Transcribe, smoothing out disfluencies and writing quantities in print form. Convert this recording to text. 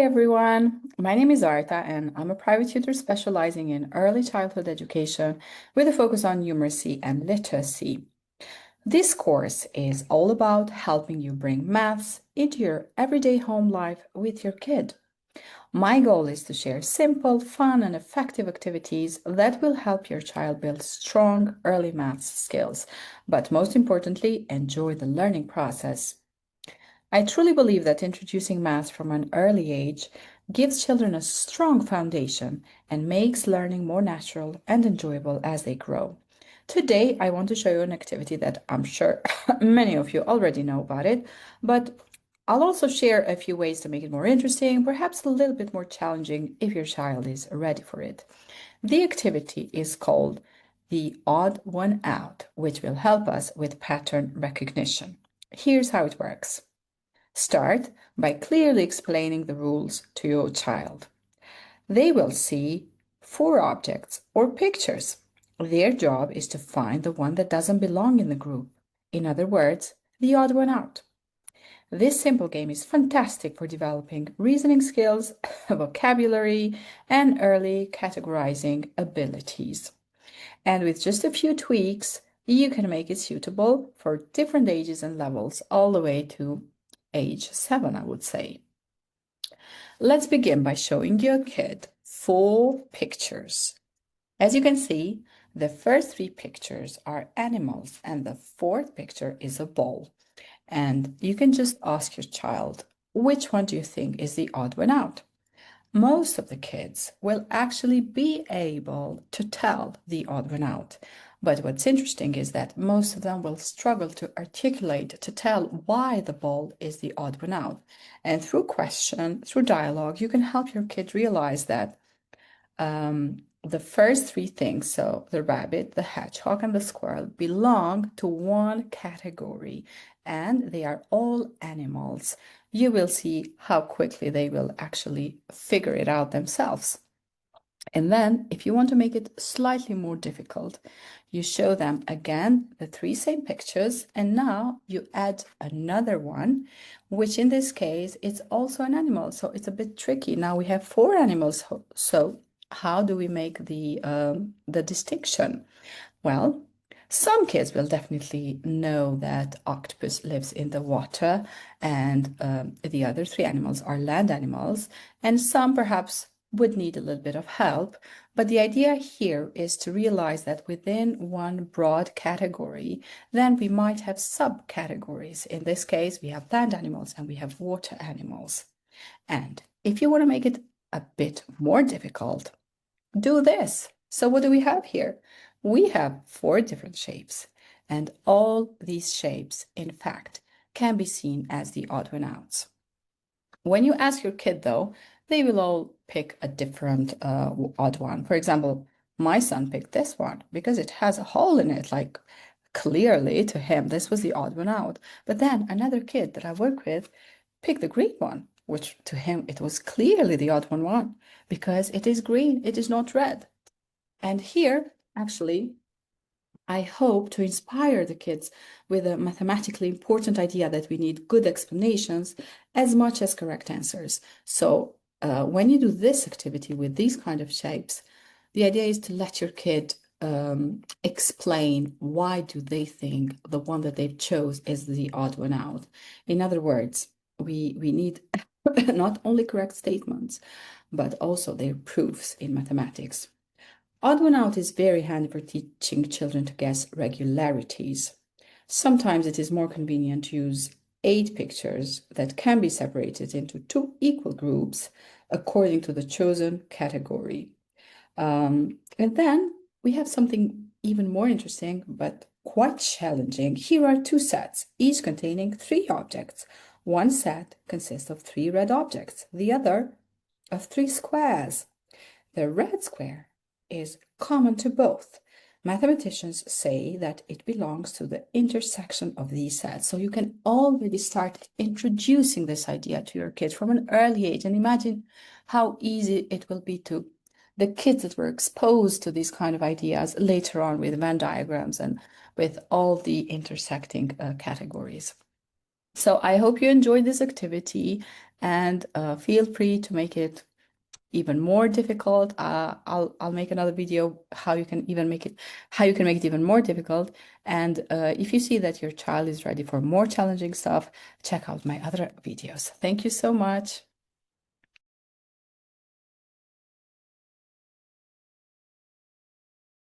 Hi everyone, my name is Arta and I'm a private tutor specializing in early childhood education with a focus on numeracy and literacy. This course is all about helping you bring maths into your everyday home life with your kid. My goal is to share simple, fun, and effective activities that will help your child build strong early maths skills, but most importantly, enjoy the learning process. I truly believe that introducing math from an early age gives children a strong foundation and makes learning more natural and enjoyable as they grow. Today, I want to show you an activity that I'm sure many of you already know about it, but I'll also share a few ways to make it more interesting, perhaps a little bit more challenging if your child is ready for it. The activity is called the odd one out, which will help us with pattern recognition. Here's how it works. Start by clearly explaining the rules to your child. They will see four objects or pictures. Their job is to find the one that doesn't belong in the group. In other words, the odd one out. This simple game is fantastic for developing reasoning skills, vocabulary, and early categorizing abilities. And with just a few tweaks, you can make it suitable for different ages and levels, all the way to age 7, I would say. Let's begin by showing your kid four pictures. As you can see, the first three pictures are animals, and the fourth picture is a ball. And you can just ask your child, which one do you think is the odd one out? Most of the kids will actually be able to tell the odd one out. But what's interesting is that most of them will struggle to articulate, to tell why the ball is the odd one out. And through question, through dialogue, you can help your kid realize that the first three things, so the rabbit, the hedgehog, and the squirrel, belong to one category, and they are all animals. You will see how quickly they will actually figure it out themselves. And then, if you want to make it slightly more difficult, you show them again the three same pictures, and now you add another one, which in this case, it's also an animal. So it's a bit tricky. Now we have four animals. So how do we make the distinction? Well, some kids will definitely know that octopus lives in the water, and the other three animals are land animals, and some perhaps would need a little bit of help. But the idea here is to realize that within one broad category, then we might have subcategories. In this case, we have land animals and we have water animals. And if you want to make it a bit more difficult, do this. So what do we have here? We have four different shapes, and all these shapes, in fact, can be seen as the odd one outs. When you ask your kid, though, they will all pick a different odd one. For example, my son picked this one because it has a hole in it, like clearly to him, this was the odd one out. But then another kid that I work with picked the green one, which to him it was clearly the odd one because it is green, it is not red. And here, actually, I hope to inspire the kids with a mathematically important idea that we need good explanations as much as correct answers. So when you do this activity with these kind of shapes, the idea is to let your kid explain why do they think the one that they've chose is the odd one out. In other words, we need not only correct statements, but also their proofs in mathematics. Odd one out is very handy for teaching children to guess regularities. Sometimes it is more convenient to use 8 pictures that can be separated into 2 equal groups according to the chosen category. And then we have something even more interesting, but quite challenging. Here are 2 sets, each containing 3 objects. One set consists of 3 red objects, the other of 3 squares. The red square is common to both. Mathematicians say that it belongs to the intersection of these sets. So you can already start introducing this idea to your kids from an early age, and imagine how easy it will be to the kids that were exposed to these kind of ideas later on with Venn diagrams and with all the intersecting categories. So I hope you enjoyed this activity, and feel free to make it even more difficult. I'll make another video how you can make it even more difficult. And if you see that your child is ready for more challenging stuff, check out my other videos. Thank you so much.